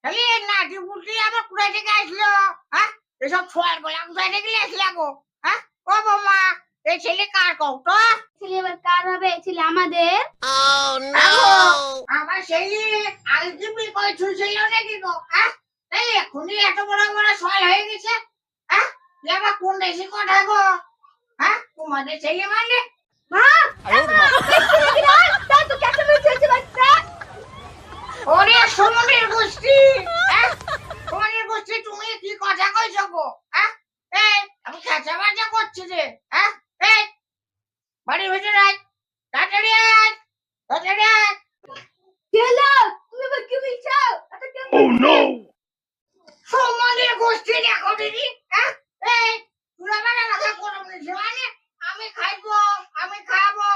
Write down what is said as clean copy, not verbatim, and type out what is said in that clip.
তাহলে এই নাতি পুতি আবার কোথায় থেকে আসলো? হ্যাঁ, এসব ছোয়াল গোলা কোথায় থেকে আসলা গো? হ্যাঁ, ও বৌমা, এই ছেলে কার কও তো? ছেলে এবার কার হবে? ছেলে আমাদের। আগো, আমার ছেলে আলজিবি কই ছুঁছিল নাকি গো? হ্যাঁ, এই এখনই এত বড় বড় সোয়াল হয়ে গেছে। হ্যাঁ, এ আবার কোন দেশি কথা গো? হ্যাঁ, তোমাদের ছেলে মানে? মা, তাই তো কেটে মেরেছে বাচ্চা। ওরে সমুদ্রের গোষ্ঠী, হ্যাঁ, সমুদ্রের গোষ্ঠী তুমি কি কথা কইছো গো? হ্যাঁ, এই আমি খেঁচা বাজা করছি যে, হ্যাঁ, এই বাড়ির ভিতরে আয়, তাড়াতাড়ি আয়, তাড়াতাড়ি আয়। গেলো, তুমি এবার কি বলছো? সমুদ্রের গোষ্ঠী দেখো দিদি, হ্যাঁ, এই তুই আমার আমাকে কোনো বলছি মানে আমি খাইবো, আমি খাবো,